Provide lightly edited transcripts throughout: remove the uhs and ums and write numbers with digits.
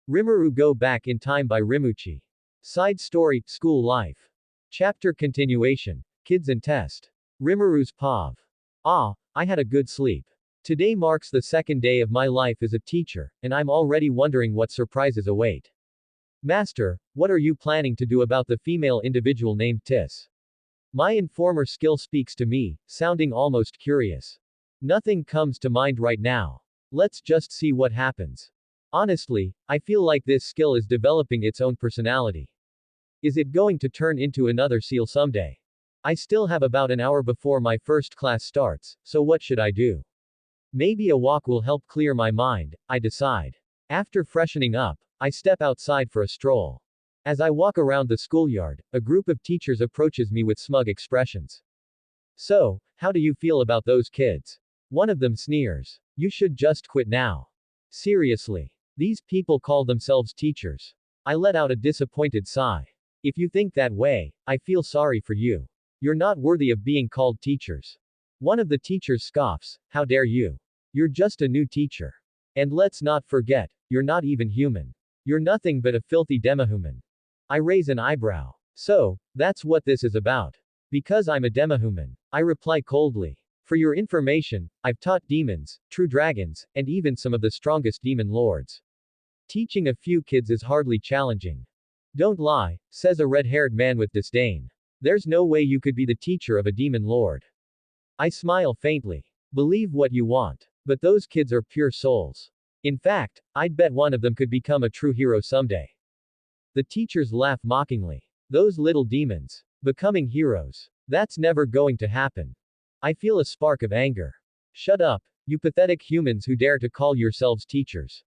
RIMURU Go Back in Time by Rimu-chi. Side Story, School Life. Chapter Continuation, Kids and Test. Rimuru's POV. I had a good sleep. Today marks the second day of my life as a teacher, and I'm already wondering what surprises await. Master, what are you planning to do about the female individual named Tis? My informer skill speaks to me, sounding almost curious. Nothing comes to mind right now. Let's just see what happens. Honestly, I feel like this skill is developing its own personality. Is it going to turn into another seal someday? I still have about an hour before my first class starts, so what should I do? Maybe a walk will help clear my mind, I decide. After freshening up, I step outside for a stroll. As I walk around the schoolyard, a group of teachers approaches me with smug expressions. So, how do you feel about those kids? One of them sneers. You should just quit now. Seriously. These people call themselves teachers. I let out a disappointed sigh. If you think that way, I feel sorry for you. You're not worthy of being called teachers. One of the teachers scoffs, how dare you? You're just a new teacher. And let's not forget, you're not even human. You're nothing but a filthy demihuman. I raise an eyebrow. So, that's what this is about. Because I'm a demihuman. I reply coldly. For your information, I've taught demons, true dragons, and even some of the strongest demon lords. Teaching a few kids is hardly challenging. Don't lie, says a red-haired man with disdain. There's no way you could be the teacher of a demon lord. I smile faintly. Believe what you want. But those kids are pure souls. In fact, I'd bet one of them could become a true hero someday. The teachers laugh mockingly. Those little demons. Becoming heroes. That's never going to happen. I feel a spark of anger. Shut up, you pathetic humans who dare to call yourselves teachers.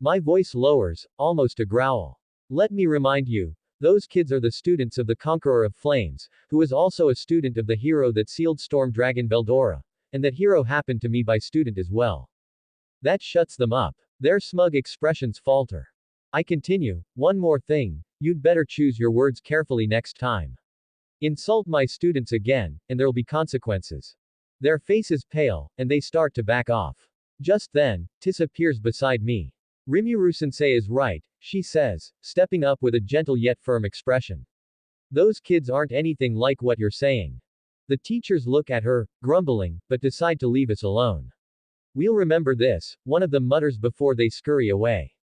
My voice lowers, almost a growl. Let me remind you, those kids are the students of the Conqueror of Flames, who is also a student of the hero that sealed Storm Dragon Veldora, and that hero happened to me by student as well. That shuts them up. Their smug expressions falter. I continue, one more thing, you'd better choose your words carefully next time. Insult my students again, and there'll be consequences. Their faces pale, and they start to back off. Just then, Tis appears beside me. Rimuru-sensei is right, she says, stepping up with a gentle yet firm expression. Those kids aren't anything like what you're saying. The teachers look at her, grumbling, but decide to leave us alone. We'll remember this, one of them mutters before they scurry away.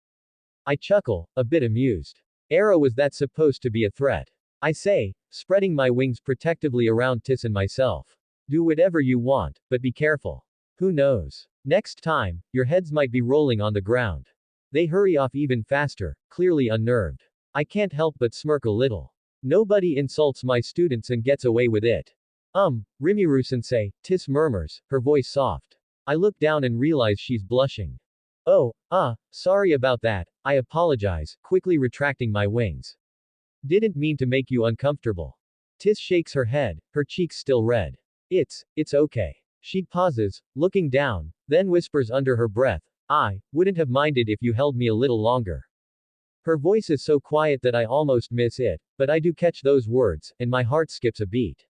I chuckle, a bit amused. Arrow, was that supposed to be a threat? I say, spreading my wings protectively around Tis and myself. Do whatever you want, but be careful. Who knows? Next time, your heads might be rolling on the ground. They hurry off even faster, clearly unnerved. I can't help but smirk a little. Nobody insults my students and gets away with it. Rimuru-sensei, Tis murmurs, her voice soft. I look down and realize she's blushing. Oh, sorry about that, I apologize, quickly retracting my wings. Didn't mean to make you uncomfortable. Tis shakes her head, her cheeks still red. It's okay. She pauses, looking down, then whispers under her breath, I wouldn't have minded if you held me a little longer. Her voice is so quiet that I almost miss it, but I do catch those words, and my heart skips a beat.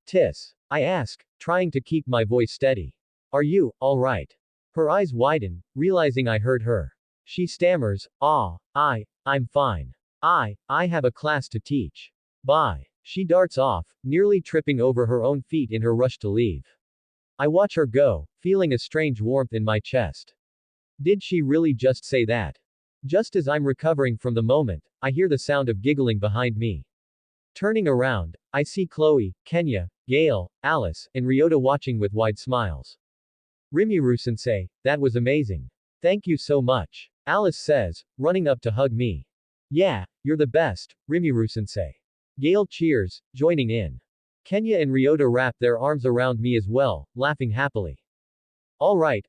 Tis. I ask, trying to keep my voice steady. Are you, alright? Her eyes widen, realizing I heard her. She stammers, I'm fine. I have a class to teach. Bye. She darts off, nearly tripping over her own feet in her rush to leave. I watch her go, feeling a strange warmth in my chest. Did she really just say that? Just as I'm recovering from the moment, I hear the sound of giggling behind me. Turning around, I see Chloe, Kenya, Gail, Alice, and Ryota watching with wide smiles. Rimuru-sensei, that was amazing. Thank you so much. Alice says, running up to hug me. Yeah, you're the best, Rimuru-sensei. Gail cheers, joining in. Kenya and Ryota wrap their arms around me as well, laughing happily. Alright,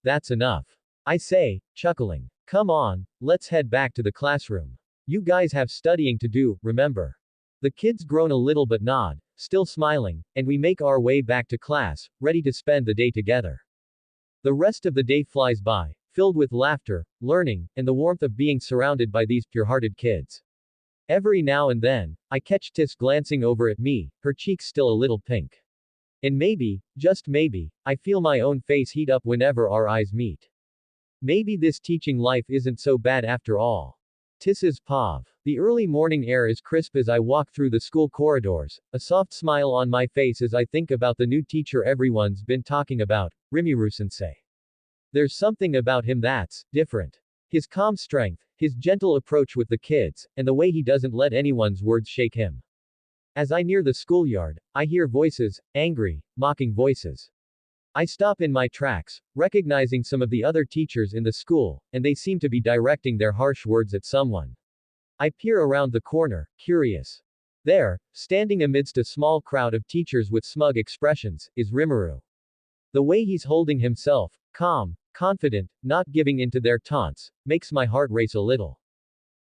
that's enough. I say, chuckling. Come on, let's head back to the classroom. You guys have studying to do, remember. The kids groan a little but nod, still smiling, and we make our way back to class, ready to spend the day together. The rest of the day flies by, filled with laughter, learning, and the warmth of being surrounded by these pure-hearted kids. Every now and then, I catch Tis glancing over at me, her cheeks still a little pink. And maybe, just maybe, I feel my own face heat up whenever our eyes meet. Maybe this teaching life isn't so bad after all. Tissa's Pav. The early morning air is crisp as I walk through the school corridors, a soft smile on my face as I think about the new teacher everyone's been talking about, Rimuru-sensei. There's something about him that's different. His calm strength, his gentle approach with the kids, and the way he doesn't let anyone's words shake him. As I near the schoolyard, I hear voices, angry, mocking voices. I stop in my tracks, recognizing some of the other teachers in the school, and they seem to be directing their harsh words at someone. I peer around the corner, curious. There, standing amidst a small crowd of teachers with smug expressions, is Rimuru. The way he's holding himself, calm, confident, not giving in to their taunts, makes my heart race a little.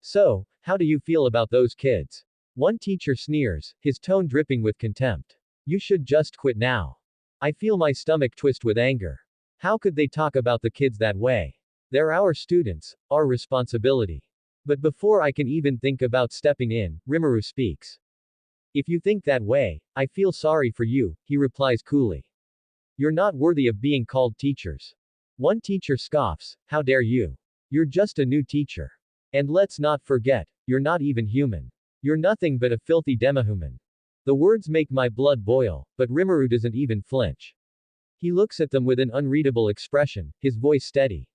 So, how do you feel about those kids? One teacher sneers, his tone dripping with contempt. You should just quit now. I feel my stomach twist with anger. How could they talk about the kids that way? They're our students, our responsibility. But before I can even think about stepping in, Rimuru speaks. If you think that way, I feel sorry for you, he replies coolly. You're not worthy of being called teachers. One teacher scoffs, how dare you? You're just a new teacher. And let's not forget, you're not even human. You're nothing but a filthy demihuman. The words make my blood boil, but Rimuru doesn't even flinch. He looks at them with an unreadable expression, his voice steady.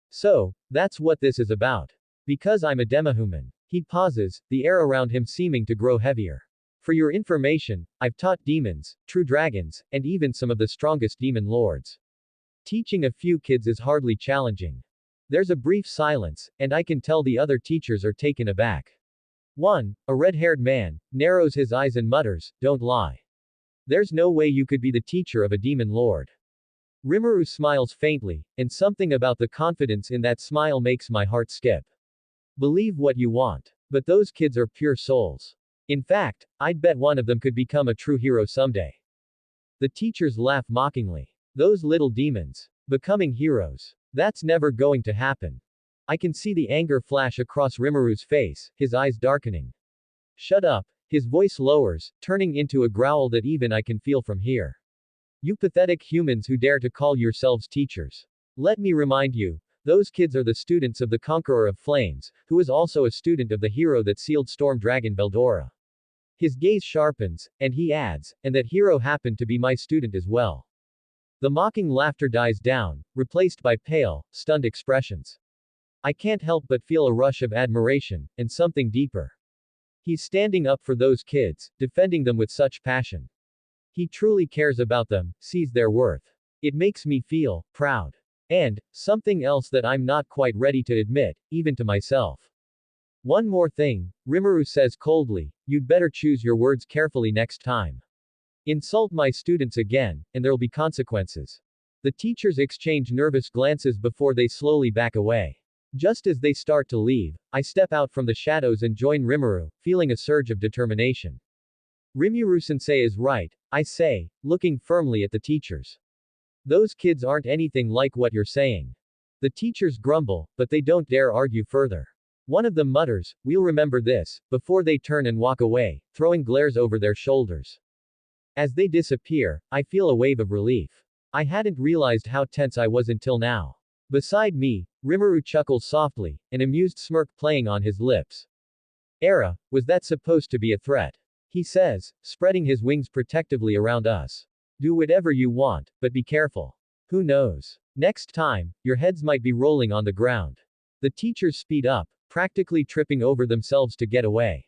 So, that's what this is about. Because I'm a demihuman. He pauses, the air around him seeming to grow heavier. For your information, I've taught demons, true dragons, and even some of the strongest demon lords. Teaching a few kids is hardly challenging. There's a brief silence, and I can tell the other teachers are taken aback. One, a red-haired man, narrows his eyes and mutters, don't lie. There's no way you could be the teacher of a demon lord. Rimuru smiles faintly, and something about the confidence in that smile makes my heart skip. Believe what you want. But those kids are pure souls. In fact, I'd bet one of them could become a true hero someday. The teachers laugh mockingly. Those little demons. Becoming heroes. That's never going to happen. I can see the anger flash across Rimuru's face, his eyes darkening. Shut up. His voice lowers, turning into a growl that even I can feel from here. You pathetic humans who dare to call yourselves teachers. Let me remind you, those kids are the students of the Conqueror of Flames, who is also a student of the hero that sealed Storm Dragon Veldora. His gaze sharpens, and he adds, and that hero happened to be my student as well. The mocking laughter dies down, replaced by pale, stunned expressions. I can't help but feel a rush of admiration, and something deeper. He's standing up for those kids, defending them with such passion. He truly cares about them, sees their worth. It makes me feel proud. And, something else that I'm not quite ready to admit, even to myself. One more thing, Rimuru says coldly, you'd better choose your words carefully next time. Insult my students again, and there'll be consequences. The teachers exchange nervous glances before they slowly back away. Just as they start to leave, I step out from the shadows and join Rimuru, feeling a surge of determination. Rimuru-sensei is right, I say, looking firmly at the teachers. Those kids aren't anything like what you're saying. The teachers grumble, but they don't dare argue further. One of them mutters, we'll remember this, before they turn and walk away, throwing glares over their shoulders. As they disappear, I feel a wave of relief. I hadn't realized how tense I was until now. Beside me, Rimuru chuckles softly, an amused smirk playing on his lips. Era, was that supposed to be a threat? He says, spreading his wings protectively around us. Do whatever you want, but be careful. Who knows? Next time, your heads might be rolling on the ground. The teachers speed up, practically tripping over themselves to get away.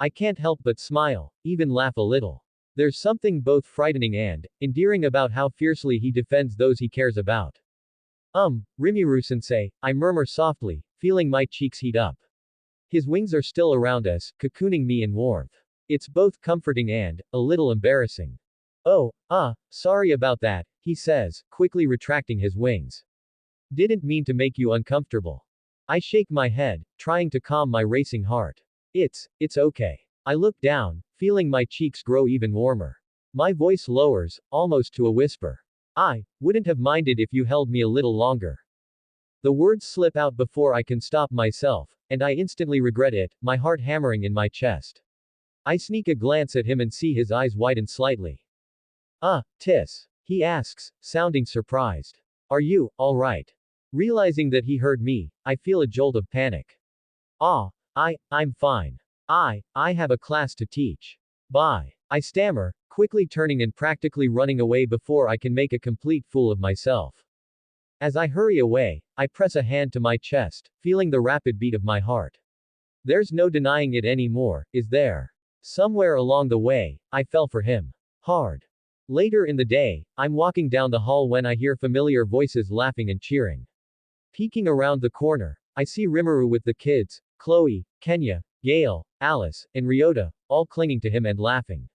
I can't help but smile, even laugh a little. There's something both frightening and endearing about how fiercely he defends those he cares about. Rimuru-sensei, I murmur softly, feeling my cheeks heat up. His wings are still around us, cocooning me in warmth. It's both comforting and a little embarrassing. Oh, sorry about that, he says, quickly retracting his wings. Didn't mean to make you uncomfortable. I shake my head, trying to calm my racing heart. It's okay. I look down, feeling my cheeks grow even warmer. My voice lowers, almost to a whisper. I wouldn't have minded if you held me a little longer. The words slip out before I can stop myself, and I instantly regret it, my heart hammering in my chest. I sneak a glance at him and see his eyes widen slightly. Tis. He asks, sounding surprised. Are you, alright? Realizing that he heard me, I feel a jolt of panic. I'm fine. I have a class to teach. Bye. I stammer, quickly turning and practically running away before I can make a complete fool of myself. As I hurry away, I press a hand to my chest, feeling the rapid beat of my heart. There's no denying it anymore, is there? Somewhere along the way, I fell for him. Hard. Later in the day, I'm walking down the hall when I hear familiar voices laughing and cheering. Peeking around the corner, I see Rimuru with the kids, Chloe, Kenya, Gail, Alice, and Ryota, all clinging to him and laughing.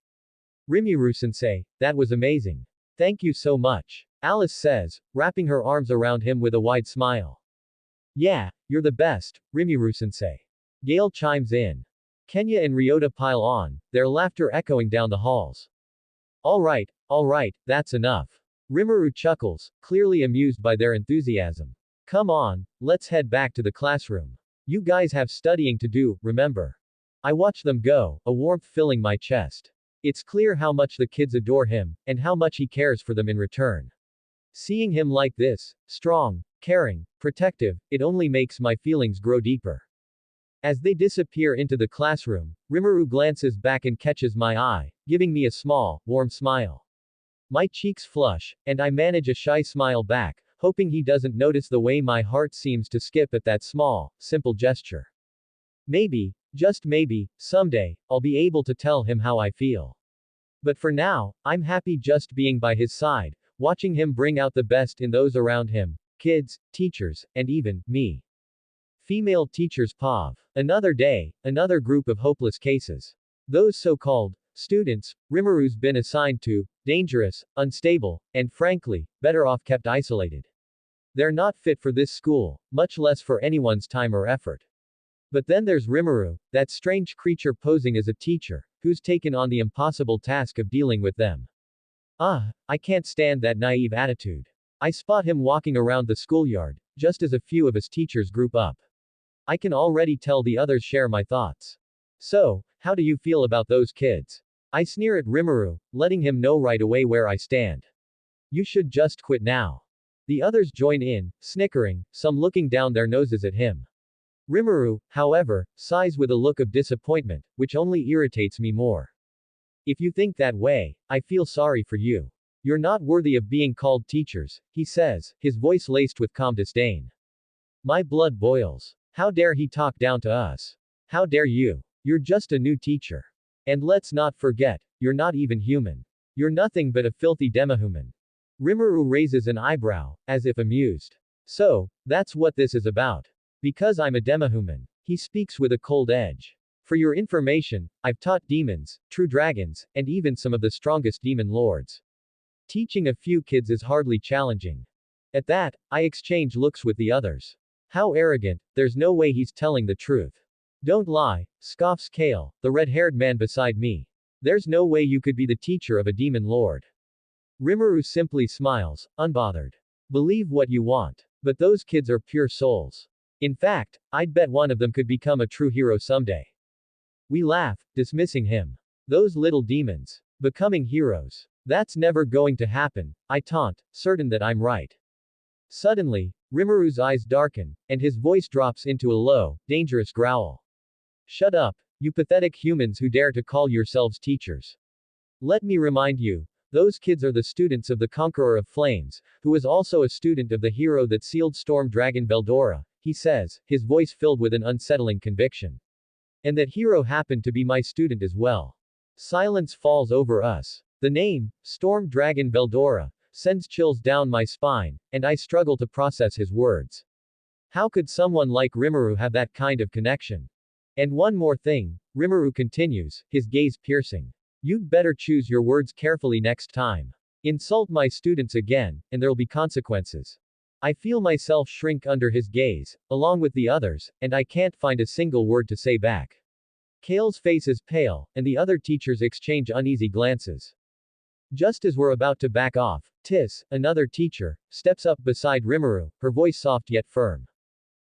Rimuru-sensei, that was amazing. Thank you so much. Alice says, wrapping her arms around him with a wide smile. Yeah, you're the best, Rimuru-sensei. Gail chimes in. Kenya and Ryota pile on, their laughter echoing down the halls. Alright, that's enough. Rimuru chuckles, clearly amused by their enthusiasm. Come on, let's head back to the classroom. You guys have studying to do, remember? I watch them go, a warmth filling my chest. It's clear how much the kids adore him, and how much he cares for them in return. Seeing him like this, strong, caring, protective, it only makes my feelings grow deeper. As they disappear into the classroom, Rimuru glances back and catches my eye, giving me a small, warm smile. My cheeks flush, and I manage a shy smile back, hoping he doesn't notice the way my heart seems to skip at that small, simple gesture. Maybe, just maybe, someday, I'll be able to tell him how I feel. But for now, I'm happy just being by his side, watching him bring out the best in those around him, kids, teachers, and even, me. Female teachers POV. Another day, another group of hopeless cases. Those so-called students, Rimuru's been assigned to, dangerous, unstable, and frankly, better off kept isolated. They're not fit for this school, much less for anyone's time or effort. But then there's Rimuru, that strange creature posing as a teacher, who's taken on the impossible task of dealing with them. I can't stand that naive attitude. I spot him walking around the schoolyard, just as a few of his teachers group up. I can already tell the others share my thoughts. So, how do you feel about those kids? I sneer at Rimuru, letting him know right away where I stand. You should just quit now. The others join in, snickering, some looking down their noses at him. Rimuru, however, sighs with a look of disappointment, which only irritates me more. If you think that way, I feel sorry for you. You're not worthy of being called teachers, he says, his voice laced with calm disdain. My blood boils. How dare he talk down to us? How dare you? You're just a new teacher. And let's not forget, you're not even human. You're nothing but a filthy demihuman. Rimuru raises an eyebrow, as if amused. So, that's what this is about. Because I'm a demihuman. He speaks with a cold edge. For your information, I've taught demons, true dragons, and even some of the strongest demon lords. Teaching a few kids is hardly challenging. At that, I exchange looks with the others. How arrogant, there's no way he's telling the truth. Don't lie, scoffs Kale, the red-haired man beside me. There's no way you could be the teacher of a demon lord. Rimuru simply smiles, unbothered. Believe what you want. But those kids are pure souls. In fact, I'd bet one of them could become a true hero someday. We laugh, dismissing him. Those little demons. Becoming heroes. That's never going to happen, I taunt, certain that I'm right. Suddenly, Rimuru's eyes darken, and his voice drops into a low, dangerous growl. Shut up, you pathetic humans who dare to call yourselves teachers. Let me remind you, those kids are the students of the Conqueror of Flames, who is also a student of the hero that sealed Storm Dragon Veldora, he says, his voice filled with an unsettling conviction. And that hero happened to be my student as well. Silence falls over us. The name, Storm Dragon Veldora, sends chills down my spine, and I struggle to process his words. How could someone like Rimuru have that kind of connection? And one more thing, Rimuru continues, his gaze piercing. You'd better choose your words carefully next time. Insult my students again, and there'll be consequences. I feel myself shrink under his gaze, along with the others, and I can't find a single word to say back. Kale's face is pale, and the other teachers exchange uneasy glances. Just as we're about to back off, Tis, another teacher, steps up beside Rimuru, her voice soft yet firm.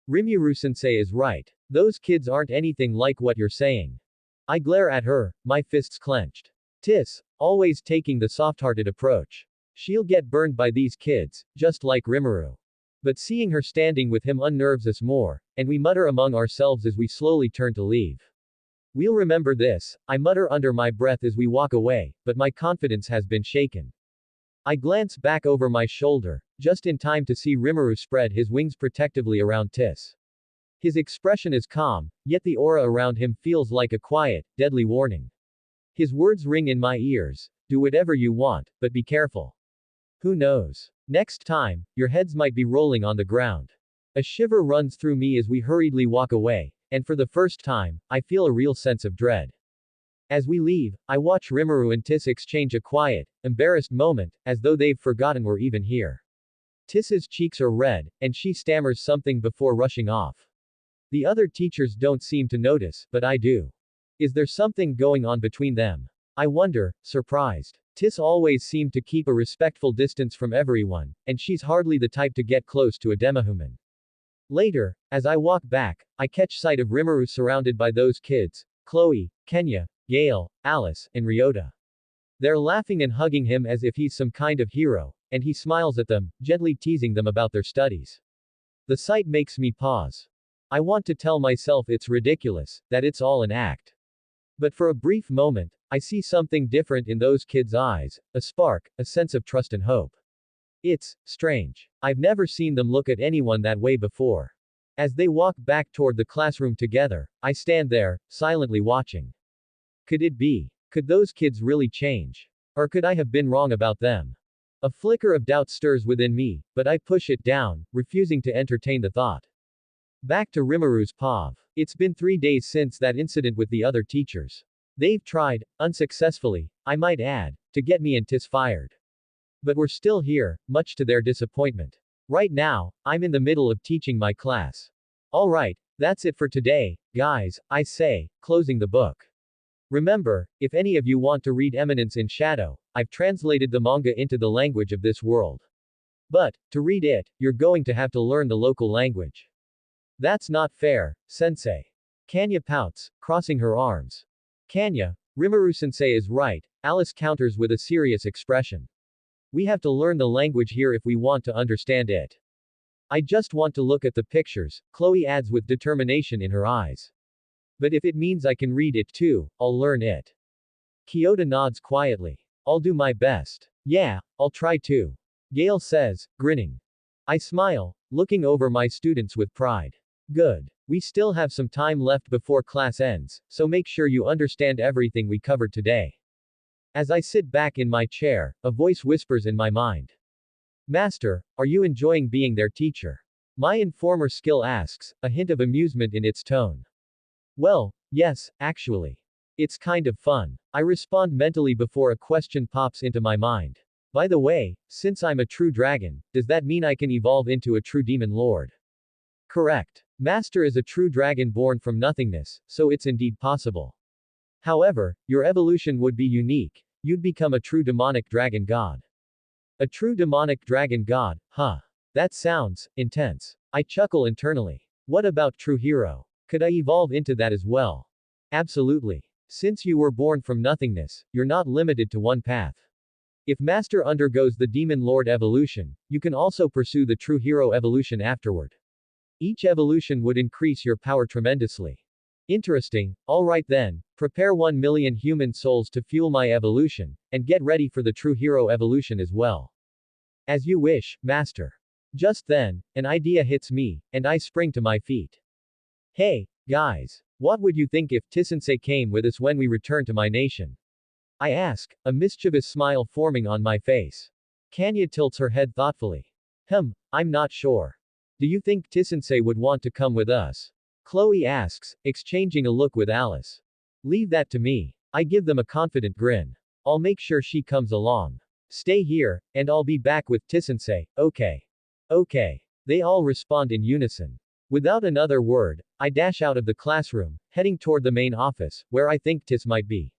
Rimuru-sensei is right. Those kids aren't anything like what you're saying. I glare at her, my fists clenched. Tis, always taking the soft-hearted approach. She'll get burned by these kids, just like Rimuru. But seeing her standing with him unnerves us more, and we mutter among ourselves as we slowly turn to leave. We'll remember this, I mutter under my breath as we walk away, but my confidence has been shaken. I glance back over my shoulder, just in time to see Rimuru spread his wings protectively around Tis. His expression is calm, yet the aura around him feels like a quiet, deadly warning. His words ring in my ears, do whatever you want, but be careful. Who knows? Next time, your heads might be rolling on the ground. A shiver runs through me as we hurriedly walk away, and for the first time, I feel a real sense of dread. As we leave, I watch Rimuru and Tis exchange a quiet, embarrassed moment, as though they've forgotten we're even here. Tis's cheeks are red, and she stammers something before rushing off. The other teachers don't seem to notice, but I do. Is there something going on between them? I wonder, surprised. Tis always seemed to keep a respectful distance from everyone, and she's hardly the type to get close to a demihuman. Later, as I walk back, I catch sight of Rimuru surrounded by those kids, Chloe, Kenya, Gail, Alice, and Ryota. They're laughing and hugging him as if he's some kind of hero, and he smiles at them, gently teasing them about their studies. The sight makes me pause. I want to tell myself it's ridiculous, that it's all an act. But for a brief moment, I see something different in those kids' eyes, a spark, a sense of trust and hope. It's strange. I've never seen them look at anyone that way before. As they walk back toward the classroom together, I stand there, silently watching. Could it be? Could those kids really change? Or could I have been wrong about them? A flicker of doubt stirs within me, but I push it down, refusing to entertain the thought. Back to Rimuru's POV. It's been 3 days since that incident with the other teachers. They've tried, unsuccessfully, I might add, to get me and Tis fired. But we're still here, much to their disappointment. Right now, I'm in the middle of teaching my class. Alright, that's it for today, guys, I say, closing the book. Remember, if any of you want to read Eminence in Shadow, I've translated the manga into the language of this world. But, to read it, you're going to have to learn the local language. That's not fair, sensei. Kanya pouts, crossing her arms. Kanya, Rimuru-sensei is right, Alice counters with a serious expression. We have to learn the language here if we want to understand it. I just want to look at the pictures, Chloe adds with determination in her eyes. But if it means I can read it too, I'll learn it. Kyoto nods quietly. I'll do my best. Yeah, I'll try to. Gail says, grinning. I smile, looking over my students with pride. Good. We still have some time left before class ends, so make sure you understand everything we covered today. As I sit back in my chair, a voice whispers in my mind. Master, are you enjoying being their teacher? My informer skill asks, a hint of amusement in its tone. Well, yes, actually. It's kind of fun. I respond mentally before a question pops into my mind. By the way, since I'm a true dragon, does that mean I can evolve into a true demon lord? Correct. Master is a true dragon born from nothingness, so it's indeed possible. However, your evolution would be unique. You'd become a true demonic dragon god. A true demonic dragon god, huh? That sounds intense. I chuckle internally. What about true hero? Could I evolve into that as well? Absolutely. Since you were born from nothingness, you're not limited to one path. If Master undergoes the Demon Lord evolution, you can also pursue the true hero evolution afterward. Each evolution would increase your power tremendously. Interesting, alright then, prepare 1 million human souls to fuel my evolution, and get ready for the true hero evolution as well. As you wish, Master. Just then, an idea hits me, and I spring to my feet. Hey, guys. What would you think if Tisensei came with us when we return to my nation? I ask, a mischievous smile forming on my face. Kanya tilts her head thoughtfully. I'm not sure. Do you think Tisensei would want to come with us? Chloe asks, exchanging a look with Alice. Leave that to me. I give them a confident grin. I'll make sure she comes along. Stay here, and I'll be back with Tisensei, okay. Okay. They all respond in unison. Without another word, I dash out of the classroom, heading toward the main office, where I think Tis might be.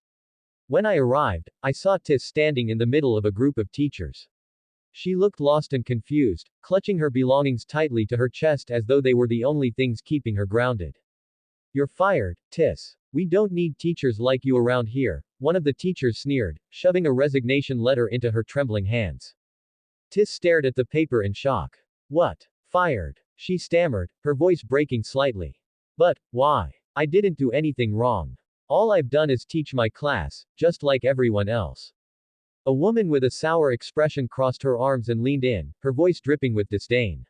When I arrived, I saw Tis standing in the middle of a group of teachers. She looked lost and confused, clutching her belongings tightly to her chest as though they were the only things keeping her grounded. You're fired, Tis. We don't need teachers like you around here, one of the teachers sneered, shoving a resignation letter into her trembling hands. Tis stared at the paper in shock. What? Fired. She stammered, her voice breaking slightly. But, why? I didn't do anything wrong. All I've done is teach my class, just like everyone else. A woman with a sour expression crossed her arms and leaned in, her voice dripping with disdain.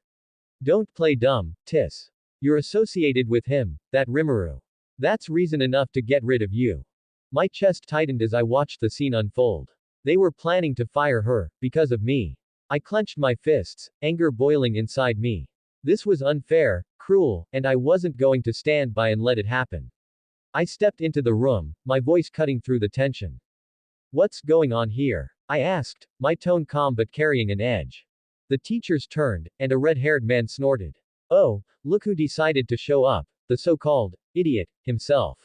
Don't play dumb, Tis. You're associated with him, that Rimuru. That's reason enough to get rid of you. My chest tightened as I watched the scene unfold. They were planning to fire her, because of me. I clenched my fists, anger boiling inside me. This was unfair, cruel, and I wasn't going to stand by and let it happen. I stepped into the room, my voice cutting through the tension. What's going on here? I asked, my tone calm but carrying an edge. The teachers turned, and a red-haired man snorted. Oh, look who decided to show up, the so-called idiot himself.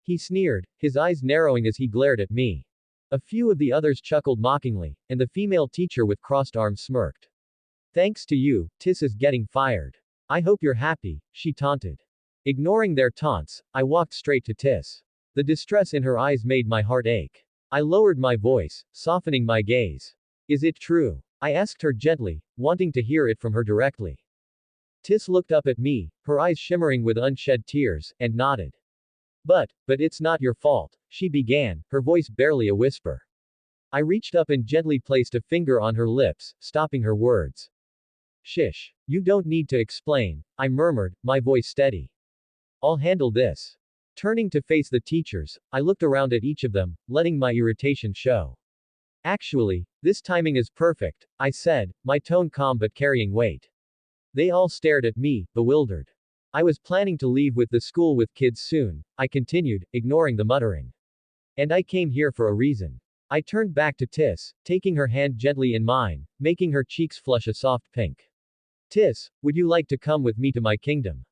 He sneered, his eyes narrowing as he glared at me. A few of the others chuckled mockingly, and the female teacher with crossed arms smirked. Thanks to you, Tis is getting fired. I hope you're happy, she taunted. Ignoring their taunts, I walked straight to Tis. The distress in her eyes made my heart ache. I lowered my voice, softening my gaze. Is it true? I asked her gently, wanting to hear it from her directly. Tis looked up at me, her eyes shimmering with unshed tears, and nodded. But it's not your fault, she began, her voice barely a whisper. I reached up and gently placed a finger on her lips, stopping her words. Shish. You don't need to explain, I murmured, my voice steady. I'll handle this. Turning to face the teachers, I looked around at each of them, letting my irritation show. Actually, this timing is perfect, I said, my tone calm but carrying weight. They all stared at me, bewildered. I was planning to leave with the school with kids soon, I continued, ignoring the muttering. And I came here for a reason. I turned back to Tis, taking her hand gently in mine, making her cheeks flush a soft pink. Tis, would you like to come with me to my kingdom?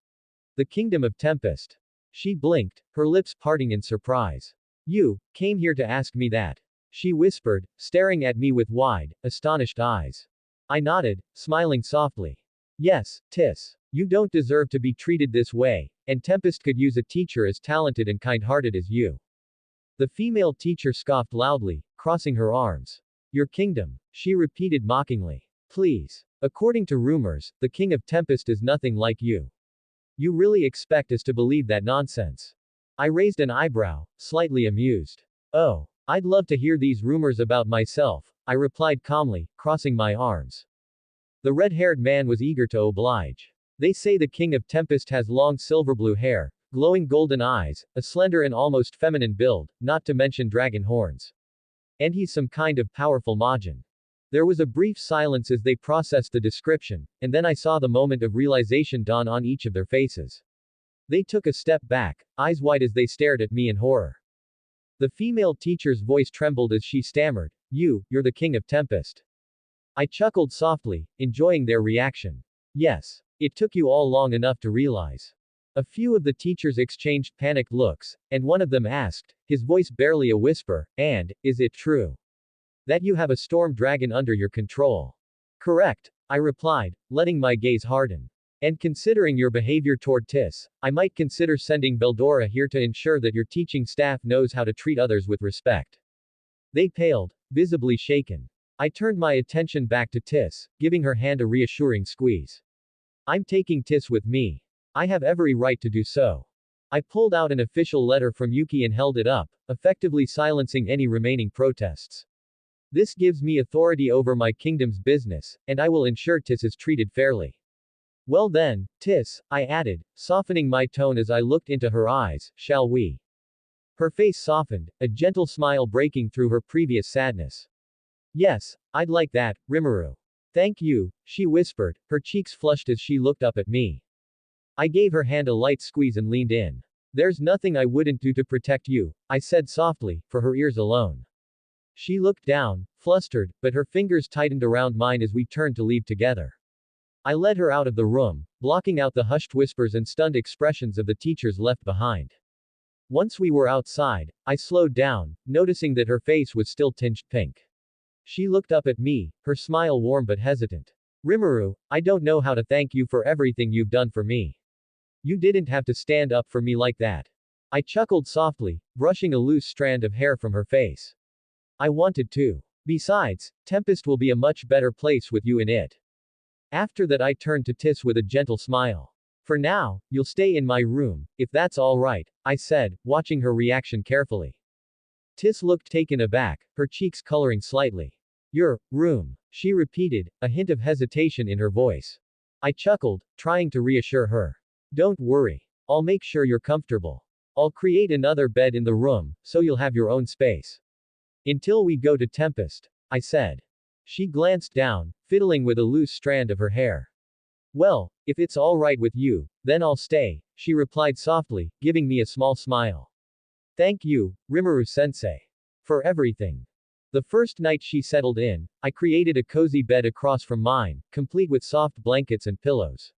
The kingdom of Tempest. She blinked, her lips parting in surprise. You came here to ask me that? She whispered, staring at me with wide, astonished eyes. I nodded, smiling softly. Yes, Tis. You don't deserve to be treated this way, and Tempest could use a teacher as talented and kind-hearted as you. The female teacher scoffed loudly, crossing her arms. Your kingdom, she repeated mockingly. Please. According to rumors, the king of Tempest is nothing like you. You really expect us to believe that nonsense? I raised an eyebrow, slightly amused. Oh, I'd love to hear these rumors about myself, I replied calmly, crossing my arms. The red-haired man was eager to oblige. They say the king of Tempest has long silver-blue hair, glowing golden eyes, a slender and almost feminine build, not to mention dragon horns. And he's some kind of powerful Majin. There was a brief silence as they processed the description, and then I saw the moment of realization dawn on each of their faces. They took a step back, eyes wide as they stared at me in horror. The female teacher's voice trembled as she stammered, You're the king of Tempest. I chuckled softly, enjoying their reaction. Yes. It took you all long enough to realize. A few of the teachers exchanged panicked looks, and one of them asked, his voice barely a whisper, and, is it true that you have a storm dragon under your control? Correct, I replied, letting my gaze harden. And considering your behavior toward Tis, I might consider sending Beldora here to ensure that your teaching staff knows how to treat others with respect. They paled, visibly shaken. I turned my attention back to Tis, giving her hand a reassuring squeeze. I'm taking Tis with me. I have every right to do so. I pulled out an official letter from Yuki and held it up, effectively silencing any remaining protests. This gives me authority over my kingdom's business, and I will ensure Tis is treated fairly. Well then, Tis, I added, softening my tone as I looked into her eyes, shall we? Her face softened, a gentle smile breaking through her previous sadness. Yes, I'd like that, Rimuru. Thank you, she whispered, her cheeks flushed as she looked up at me. I gave her hand a light squeeze and leaned in. There's nothing I wouldn't do to protect you, I said softly, for her ears alone. She looked down, flustered, but her fingers tightened around mine as we turned to leave together. I led her out of the room, blocking out the hushed whispers and stunned expressions of the teachers left behind. Once we were outside, I slowed down, noticing that her face was still tinged pink. She looked up at me, her smile warm but hesitant. Rimuru, I don't know how to thank you for everything you've done for me. You didn't have to stand up for me like that. I chuckled softly, brushing a loose strand of hair from her face. I wanted to. Besides, Tempest will be a much better place with you in it. After that I turned to Tis with a gentle smile. For now, you'll stay in my room, if that's alright, I said, watching her reaction carefully. Tis looked taken aback, her cheeks coloring slightly. Your room, she repeated, a hint of hesitation in her voice. I chuckled, trying to reassure her. Don't worry. I'll make sure you're comfortable. I'll create another bed in the room, so you'll have your own space. Until we go to Tempest, I said. She glanced down, fiddling with a loose strand of her hair. Well, if it's alright with you, then I'll stay, she replied softly, giving me a small smile. Thank you, Rimuru-sensei. For everything. The first night she settled in, I created a cozy bed across from mine, complete with soft blankets and pillows.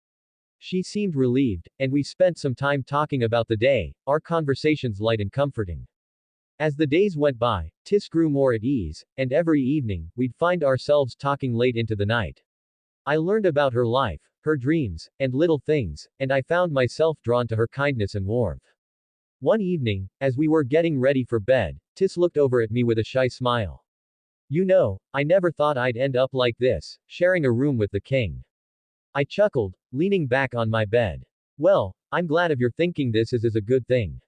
She seemed relieved, and we spent some time talking about the day, our conversations light and comforting. As the days went by, Tis grew more at ease, and every evening, we'd find ourselves talking late into the night. I learned about her life, her dreams, and little things, and I found myself drawn to her kindness and warmth. One evening, as we were getting ready for bed, Tis looked over at me with a shy smile. You know, I never thought I'd end up like this, sharing a room with the king. I chuckled, leaning back on my bed. Well, I'm glad if you're thinking this is a good thing.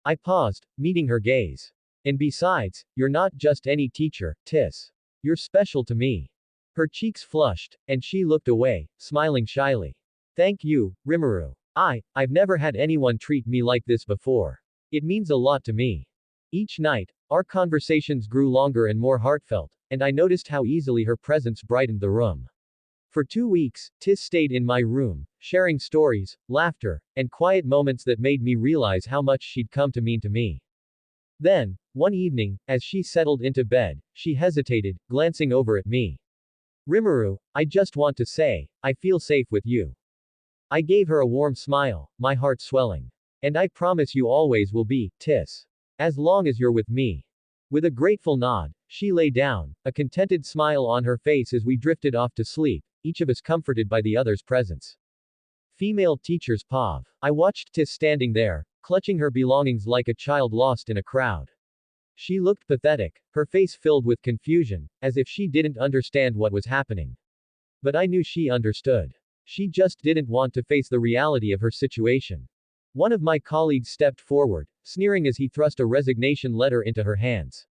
I paused, meeting her gaze. And besides, you're not just any teacher, Tis. You're special to me. Her cheeks flushed, and she looked away, smiling shyly. Thank you, Rimuru. I've never had anyone treat me like this before. It means a lot to me. Each night, our conversations grew longer and more heartfelt, and I noticed how easily her presence brightened the room. For 2 weeks, Tis stayed in my room, sharing stories, laughter, and quiet moments that made me realize how much she'd come to mean to me. Then, one evening, as she settled into bed, she hesitated, glancing over at me. Rimuru, I just want to say, I feel safe with you. I gave her a warm smile, my heart swelling. And I promise you always will be, Tis. As long as you're with me. With a grateful nod, she lay down, a contented smile on her face as we drifted off to sleep, each of us comforted by the other's presence. Female teacher's POV. I watched Tis standing there, clutching her belongings like a child lost in a crowd. She looked pathetic, her face filled with confusion, as if she didn't understand what was happening. But I knew she understood. She just didn't want to face the reality of her situation. One of my colleagues stepped forward, sneering as he thrust a resignation letter into her hands.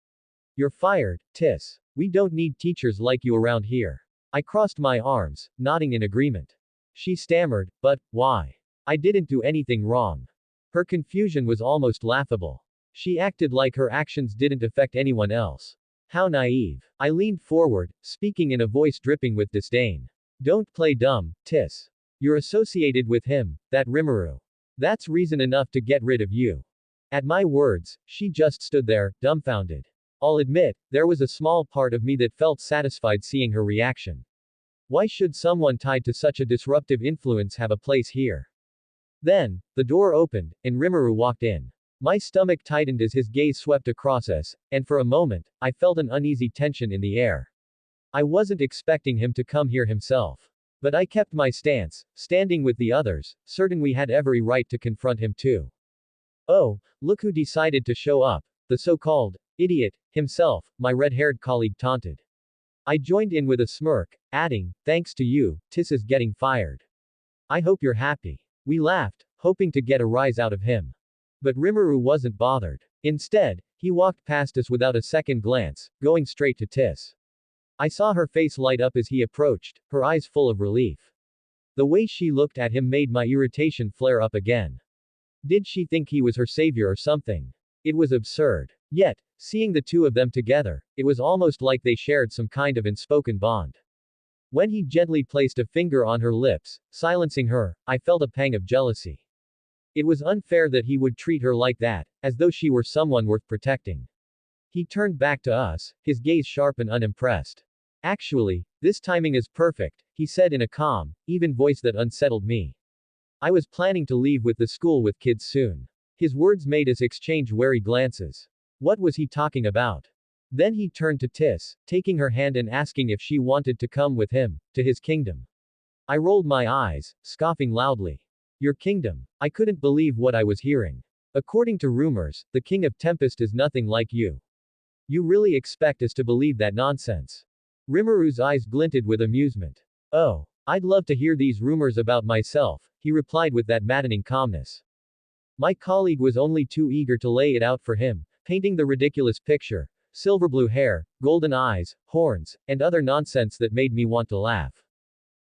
You're fired, Tis. We don't need teachers like you around here. I crossed my arms, nodding in agreement. She stammered, but, why? I didn't do anything wrong. Her confusion was almost laughable. She acted like her actions didn't affect anyone else. How naive. I leaned forward, speaking in a voice dripping with disdain. Don't play dumb, Tis. You're associated with him, that Rimuru. That's reason enough to get rid of you. At my words, she just stood there, dumbfounded. I'll admit, there was a small part of me that felt satisfied seeing her reaction. Why should someone tied to such a disruptive influence have a place here? Then, the door opened, and Rimuru walked in. My stomach tightened as his gaze swept across us, and for a moment, I felt an uneasy tension in the air. I wasn't expecting him to come here himself. But I kept my stance, standing with the others, certain we had every right to confront him too. Oh, look who decided to show up, the so-called idiot himself, my red-haired colleague taunted. I joined in with a smirk, adding, thanks to you, Tis is getting fired. I hope you're happy. We laughed, hoping to get a rise out of him. But Rimuru wasn't bothered. Instead, he walked past us without a second glance, going straight to Tis. I saw her face light up as he approached, her eyes full of relief. The way she looked at him made my irritation flare up again. Did she think he was her savior or something? It was absurd. Yet, seeing the two of them together, it was almost like they shared some kind of unspoken bond. When he gently placed a finger on her lips, silencing her, I felt a pang of jealousy. It was unfair that he would treat her like that, as though she were someone worth protecting. He turned back to us, his gaze sharp and unimpressed. Actually, this timing is perfect, he said in a calm, even voice that unsettled me. I was planning to leave with the school with kids soon. His words made us exchange wary glances. What was he talking about? Then he turned to Tis, taking her hand and asking if she wanted to come with him, to his kingdom. I rolled my eyes, scoffing loudly. Your kingdom. I couldn't believe what I was hearing. According to rumors, the king of Tempest is nothing like you. You really expect us to believe that nonsense? Rimuru's eyes glinted with amusement. Oh, I'd love to hear these rumors about myself, he replied with that maddening calmness. My colleague was only too eager to lay it out for him, painting the ridiculous picture: silver blue hair, golden eyes, horns, and other nonsense that made me want to laugh.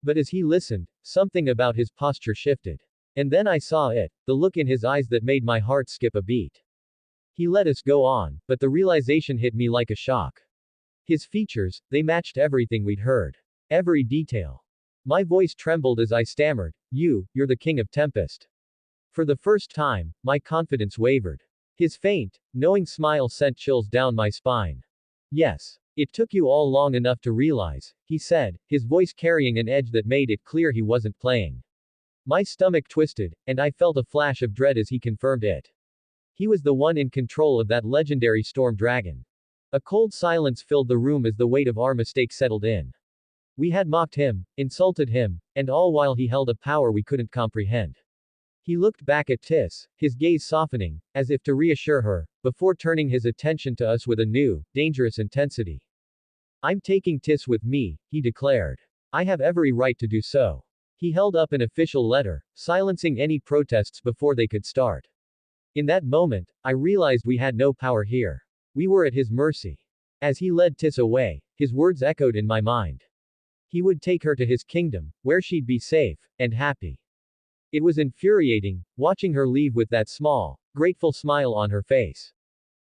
But as he listened, something about his posture shifted. And then I saw it, the look in his eyes that made my heart skip a beat. He let us go on, but the realization hit me like a shock. His features, they matched everything we'd heard. Every detail. My voice trembled as I stammered, you're the king of Tempest. For the first time, my confidence wavered. His faint, knowing smile sent chills down my spine. Yes. It took you all long enough to realize, he said, his voice carrying an edge that made it clear he wasn't playing. My stomach twisted, and I felt a flash of dread as he confirmed it. He was the one in control of that legendary storm dragon. A cold silence filled the room as the weight of our mistake settled in. We had mocked him, insulted him, and all while he held a power we couldn't comprehend. He looked back at Tis, his gaze softening, as if to reassure her, before turning his attention to us with a new, dangerous intensity. I'm taking Tis with me, he declared. I have every right to do so. He held up an official letter, silencing any protests before they could start. In that moment, I realized we had no power here. We were at his mercy. As he led Tis away, his words echoed in my mind. He would take her to his kingdom, where she'd be safe, and happy. It was infuriating, watching her leave with that small, grateful smile on her face.